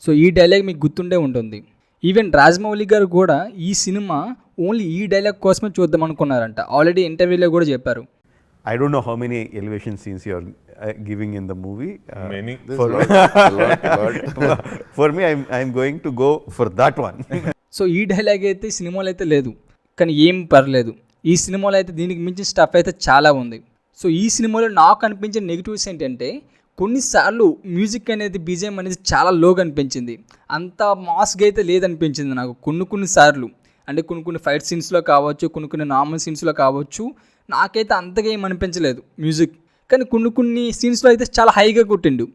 So ఈ dialogue మీకు గుర్తుండే ఉంటుంది. ఈవెన్ రాజమౌళి గారు కూడా ఈ సినిమా ఓన్లీ ఈ డైలాగ్ కోసమే చూద్దాం అనుకున్నారంట. ఆల్రెడీ ఇంటర్వ్యూలో కూడా చెప్పారు. I don't know how many elevation scenes you are giving in the movie. Many. For, for me, I'm going to go for that one. So ఈ డైలాగ్ అయితే సినిమాలో అయితే లేదు, కానీ ఏం పర్లేదు. ఈ సినిమాలో అయితే దీనికి మించిన స్టఫ్ అయితే చాలా ఉంది. సో ఈ సినిమాలో నాకు అనిపించిన నెగిటివ్స్ ఏంటంటే కొన్నిసార్లు మ్యూజిక్ అనేది బీజిఎం అనేది చాలా లోగా అనిపించింది. అంత మాస్గా అయితే లేదనిపించింది నాకు కొన్నిసార్లు. అంటే కొన్ని ఫైట్ సీన్స్లో కావచ్చు, కొన్ని నార్మల్ సీన్స్లో కావచ్చు, నాకైతే అంతగా ఏం అనిపించలేదు మ్యూజిక్. కానీ కొన్ని సీన్స్లో అయితే చాలా హైగా కొట్టిండు.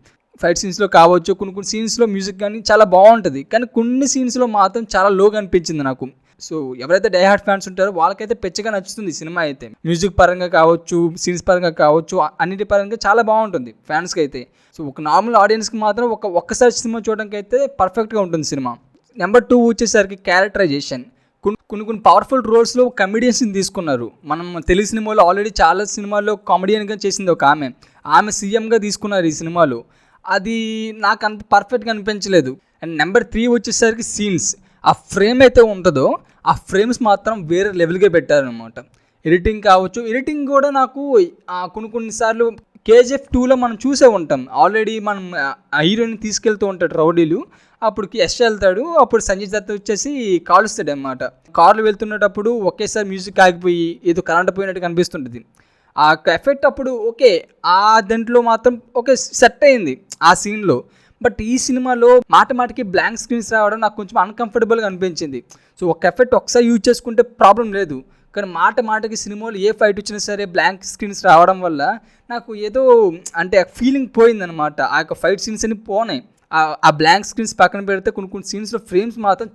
ఫైట్ సీన్స్లో కావచ్చు, కొన్ని సీన్స్లో మ్యూజిక్ కానీ చాలా బాగుంటుంది. కానీ కొన్ని సీన్స్లో మాత్రం చాలా లోగా అనిపించింది నాకు. సో ఎవరైతే డై హార్డ్ ఫ్యాన్స్ ఉంటారో వాళ్ళకైతే పెచ్చగా నచ్చుతుంది సినిమా అయితే. మ్యూజిక్ పరంగా కావచ్చు, సీన్స్ పరంగా కావచ్చు, అన్నిటి పరంగా చాలా బాగుంటుంది ఫ్యాన్స్కి అయితే. సో ఒక నార్మల్ ఆడియన్స్కి మాత్రం ఒక్కసారి సినిమా చూడడానికి అయితే పర్ఫెక్ట్గా ఉంటుంది సినిమా. నెంబర్ 2 వచ్చేసరికి క్యారెక్టరైజేషన్. కొన్ని పవర్ఫుల్ రోల్స్లో కమెడియన్స్ని తీసుకున్నారు. మనం తెలుగు సినిమాలో ఆల్రెడీ చాలా సినిమాల్లో కామెడియన్గా చేసింది ఒక ఆమె సీఎంగా తీసుకున్నారు ఈ సినిమాలో. అది నాకు అంత పర్ఫెక్ట్గా అనిపించలేదు. అండ్ నెంబర్ 3 వచ్చేసరికి సీన్స్. ఆ ఫ్రేమ్ అయితే ఉంటుందో ఆ ఫ్రేమ్స్ మాత్రం వేరే లెవెల్గా పెట్టారనమాట. ఎడిటింగ్ కావచ్చు, ఎడిటింగ్ కూడా నాకు కొన్నిసార్లు కేజీఎఫ్ 2లో మనం చూసే ఉంటాం. ఆల్రెడీ మనం హీరోయిన్ తీసుకెళ్తూ ఉంటాడు రౌడీలు, అప్పుడు యశ్ వెళ్తాడు, అప్పుడు సంజయ్ దత్ వచ్చేసి కాలుస్తాడు అన్నమాట. కార్లు వెళ్తున్నప్పుడు ఒకేసారి మ్యూజిక్ ఆగిపోయి ఏదో కరెంట్ పోయినట్టు కనిపిస్తుంటుంది. ఆ ఎఫెక్ట్ అప్పుడు ఓకే, ఆ దాంట్లో మాత్రం ఓకే సెట్ అయింది ఆ సీన్లో. బట్ ఈ సినిమాలో మాటికి బ్లాంక్ స్క్రీన్స్ రావడం నాకు కొంచెం అన్కంఫర్టబుల్గా అనిపించింది. సో ఒక ఎఫెక్ట్ ఒకసారి యూజ్ చేసుకుంటే ప్రాబ్లం లేదు, కానీ మాటికి సినిమాలో ఏ ఫైట్ వచ్చినా సరే బ్లాంక్ స్క్రీన్స్ రావడం వల్ల నాకు ఏదో అంటే ఫీలింగ్ పోయిందనమాట. ఆ యొక్క ఫైట్ సీన్స్ అని పోనాయి. ఆ బ్లాంక్ స్క్రీన్స్ పక్కన పెడితే కొన్ని సీన్స్లో ఫ్రేమ్స్ మాత్రం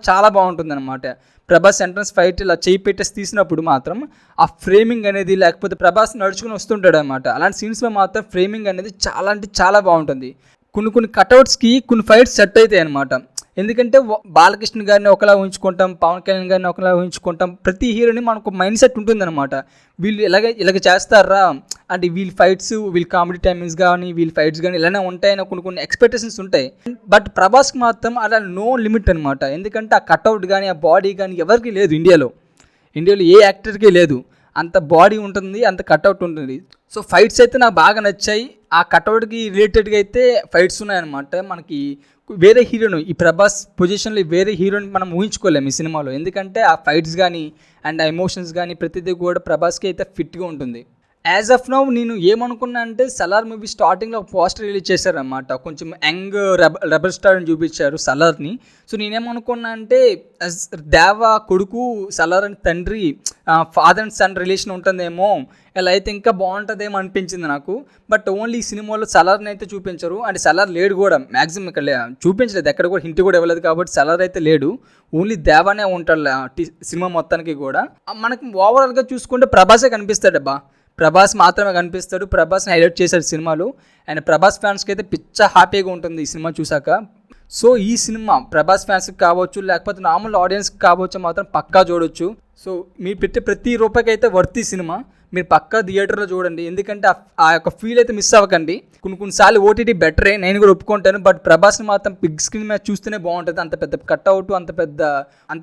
చాలా బాగుంటుంది అనమాట. ప్రభాస్ ఎంట్రన్స్ ఫైట్ ఇలా చేయి పెట్టేసి తీసినప్పుడు మాత్రం ఆ ఫ్రేమింగ్ అనేది, లేకపోతే ప్రభాస్ నడుచుకుని వస్తుంటాడు అనమాట, అలాంటి సీన్స్లో మాత్రం ఫ్రేమింగ్ అనేది చాలా అంటే చాలా బాగుంటుంది. కొన్ని కట్అవుట్స్కి కొన్ని ఫైట్స్ సెట్ అవుతాయి అనమాట. ఎందుకంటే బాలకృష్ణ గారిని ఒకలా ఊహించుకుంటాం, పవన్ కళ్యాణ్ గారిని ఒకలా ఊహించుకుంటాం. ప్రతి హీరోని మనకు మైండ్ సెట్ ఉంటుందన్నమాట. వీళ్ళు ఇలాగ చేస్తారా అంటే వీళ్ళ ఫైట్స్, వీళ్ళ కామెడీ టైమింగ్స్ కానీ, వీళ్ళ ఫైట్స్ కానీ ఇలానే ఉంటాయని కొన్ని ఎక్స్పెక్టేషన్స్ ఉంటాయి. బట్ ప్రభాస్కి మాత్రం అలా నో లిమిట్ అనమాట. ఎందుకంటే ఆ కట్అవుట్ కానీ, ఆ బాడీ కానీ ఎవరికి లేదు ఇండియాలో ఏ యాక్టర్కి లేదు. అంత బాడీ ఉంటుంది, అంత కట్అవుట్ ఉంటుంది. సో ఫైట్స్ అయితే నాకు బాగా నచ్చాయి. ఆ కట్అవుట్కి రిలేటెడ్గా అయితే ఫైట్స్ ఉన్నాయన్నమాట. మనకి వేరే హీరోను, ఈ ప్రభాస్ పొజిషన్లో వేరే హీరోని మనం ఊహించుకోలేము ఈ సినిమాలో. ఎందుకంటే ఆ ఫైట్స్ కానీ అండ్ ఆ ఎమోషన్స్ కానీ ప్రతిదీ కూడా ప్రభాస్కి అయితే ఫిట్గా ఉంటుంది. యాజ్ ఆఫ్ నౌ నేను ఏమనుకున్నా అంటే సలార్ మూవీ స్టార్టింగ్లో ఒక పోస్టర్ రిలీజ్ చేశారనమాట. కొంచెం యంగ్ రెబల్ స్టార్ని చూపించారు సలార్ని. సో నేనేమనుకున్నా అంటే దేవా కొడుకు, సలార్ అని తండ్రి, ఫాదర్ అండ్ సన్ రిలేషన్ ఉంటుందేమో, ఇలా అయితే ఇంకా బాగుంటుందేమో అనిపించింది నాకు. బట్ ఓన్లీ ఈ సినిమాలో సలార్ని అయితే చూపించరు. అంటే సలార్ లేడు కూడా, మ్యాక్సిమం ఇక్కడ చూపించలేదు, ఎక్కడ కూడా హింట్ కూడా ఇవ్వలేదు. కాబట్టి సలార్ అయితే లేడు, ఓన్లీ దేవానే ఉంటాడు సినిమా మొత్తానికి కూడా. మనకి ఓవరాల్గా చూసుకుంటే ప్రభాసే కనిపిస్తాడబ్బా. ప్రభాస్ మాత్రమే కనిపిస్తాడు. ప్రభాస్ని హైలైట్ చేశాడు సినిమాలో. అండ్ ప్రభాస్ ఫ్యాన్స్కి అయితే పిచ్చ హ్యాపీగా ఉంటుంది ఈ సినిమా చూసాక. సో ఈ సినిమా ప్రభాస్ ఫ్యాన్స్కి కావచ్చు, లేకపోతే నార్మల్ ఆడియన్స్కి కావచ్చు, మాత్రం పక్కా చూడొచ్చు. సో మీరు పెట్టే ప్రతి రూపాయికి అయితే వర్త్ ఈ సినిమా. మీరు పక్కా థియేటర్లో చూడండి, ఎందుకంటే ఆ యొక్క ఫీల్ అయితే మిస్ అవ్వకండి. కొన్నిసార్లు ఓటీటీ బెటరే, నేను కూడా ఒప్పుకుంటాను. బట్ ప్రభాస్ని మాత్రం బిగ్ స్క్రీన్ మీద చూస్తేనే బాగుంటుంది. అంత పెద్ద కట్అవుట్, అంత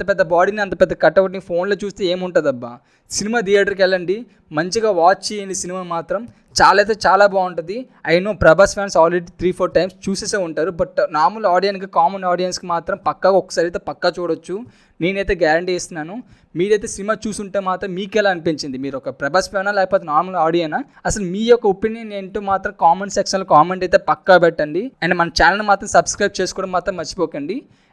పెద్ద బాడీని, అంత పెద్ద కట్అవుట్ని ఫోన్లో చూస్తే ఏముంటుంది అబ్బా. సినిమా థియేటర్కి వెళ్ళండి, మంచిగా వాచ్ చేయండి. సినిమా మాత్రం చాలా అయితే చాలా బాగుంటుంది. I know Prabhas fans already 3-4 times చూసేసే ఉంటారు. బట్ నార్మల్ ఆడియన్కి, కామన్ ఆడియన్స్కి మాత్రం పక్కాగా ఒకసారి అయితే పక్కా చూడొచ్చు. నేనైతే గ్యారంటీ ఇస్తున్నాను. మీరైతే సినిమా చూసుంటే మాత్రం మీకు ఎలా అనిపించింది? మీరు ఒక ప్రభాస్ ఫ్యానా లేకపోతే నార్మల్ ఆడియనా? అసలు మీ యొక్క ఒపీనియన్ ఏంటో మాత్రం కామెంట్ సెక్షన్లో కామెంట్ అయితే పక్కా పెట్టండి. అండ్ మన ఛానల్ మాత్రం సబ్స్క్రైబ్ చేసుకోవడం మాత్రం మర్చిపోకండి.